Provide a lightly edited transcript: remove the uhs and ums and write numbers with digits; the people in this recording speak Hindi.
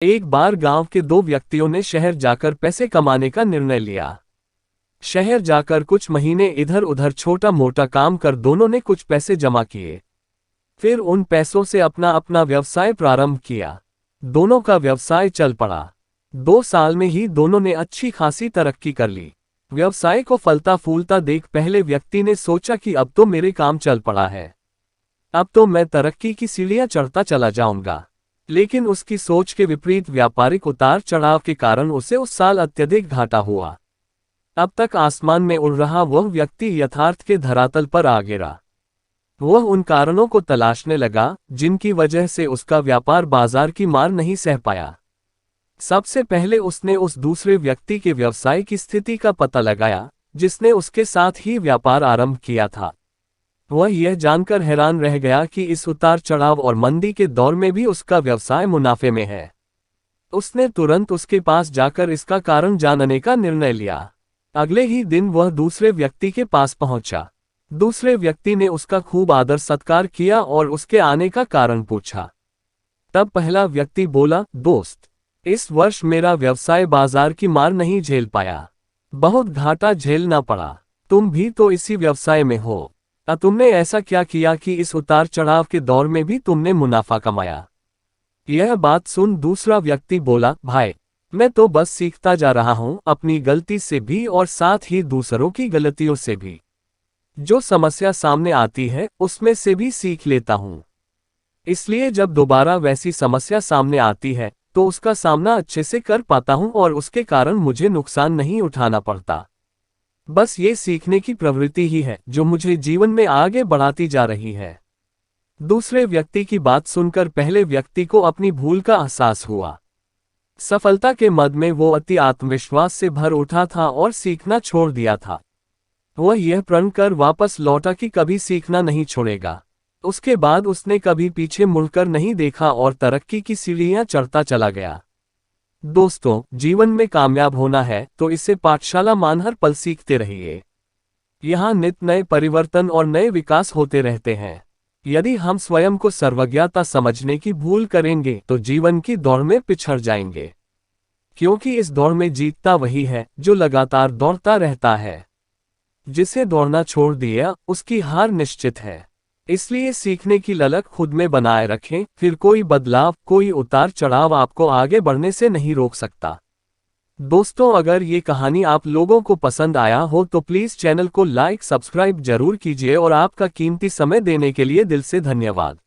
एक बार गांव के दो व्यक्तियों ने शहर जाकर पैसे कमाने का निर्णय लिया। शहर जाकर कुछ महीने इधर उधर छोटा मोटा काम कर दोनों ने कुछ पैसे जमा किए। फिर उन पैसों से अपना अपना व्यवसाय प्रारंभ किया। दोनों का व्यवसाय चल पड़ा। 2 साल में ही दोनों ने अच्छी खासी तरक्की कर ली। व्यवसाय को फलता फूलता देख पहले व्यक्ति ने सोचा कि अब तो मेरे काम चल पड़ा है, अब तो मैं तरक्की की सीढ़ियां चढ़ता चला जाऊंगा। लेकिन उसकी सोच के विपरीत व्यापारिक उतार चढ़ाव के कारण उसे उस साल अत्यधिक घाटा हुआ। अब तक आसमान में उड़ रहा वह व्यक्ति यथार्थ के धरातल पर आ गिरा। वह उन कारणों को तलाशने लगा जिनकी वजह से उसका व्यापार बाजार की मार नहीं सह पाया। सबसे पहले उसने उस दूसरे व्यक्ति के व्यवसाय की स्थिति का पता लगाया जिसने उसके साथ ही व्यापार आरंभ किया था। वह यह जानकर हैरान रह गया कि इस उतार चढ़ाव और मंदी के दौर में भी उसका व्यवसाय मुनाफे में है। उसने तुरंत उसके पास जाकर इसका कारण जानने का निर्णय लिया। अगले ही दिन वह दूसरे व्यक्ति के पास पहुंचा। दूसरे व्यक्ति ने उसका खूब आदर सत्कार किया और उसके आने का कारण पूछा। तब पहला व्यक्ति बोला, दोस्त, इस वर्ष मेरा व्यवसाय बाजार की मार नहीं झेल पाया, बहुत घाटा झेलना पड़ा। तुम भी तो इसी व्यवसाय में हो, तुमने ऐसा क्या किया कि इस उतार चढ़ाव के दौर में भी तुमने मुनाफा कमाया? यह बात सुन दूसरा व्यक्ति बोला, भाई, मैं तो बस सीखता जा रहा हूं, अपनी गलती से भी और साथ ही दूसरों की गलतियों से भी। जो समस्या सामने आती है उसमें से भी सीख लेता हूं। इसलिए जब दोबारा वैसी समस्या सामने आती है तो उसका सामना अच्छे से कर पाता हूं और उसके कारण मुझे नुकसान नहीं उठाना पड़ता। बस ये सीखने की प्रवृत्ति ही है जो मुझे जीवन में आगे बढ़ाती जा रही है। दूसरे व्यक्ति की बात सुनकर पहले व्यक्ति को अपनी भूल का एहसास हुआ। सफलता के मद में वो अति आत्मविश्वास से भर उठा था और सीखना छोड़ दिया था। वह यह प्रण कर वापस लौटा कि कभी सीखना नहीं छोड़ेगा। उसके बाद उसने कभी पीछे मुड़कर नहीं देखा और तरक्की की सीढ़ियां चढ़ता चला गया। दोस्तों, जीवन में कामयाब होना है तो इसे पाठशाला मान हर पल सीखते रहिए। यहाँ नित नए परिवर्तन और नए विकास होते रहते हैं। यदि हम स्वयं को सर्वज्ञता समझने की भूल करेंगे तो जीवन की दौड़ में पिछड़ जाएंगे, क्योंकि इस दौड़ में जीतता वही है जो लगातार दौड़ता रहता है। जिसे दौड़ना छोड़ दिया उसकी हार निश्चित है। इसलिए सीखने की ललक खुद में बनाए रखें, फिर कोई बदलाव, कोई उतार चढ़ाव आपको आगे बढ़ने से नहीं रोक सकता। दोस्तों, अगर ये कहानी आप लोगों को पसंद आया हो तो प्लीज़ चैनल को लाइक सब्सक्राइब जरूर कीजिए और आपका कीमती समय देने के लिए दिल से धन्यवाद।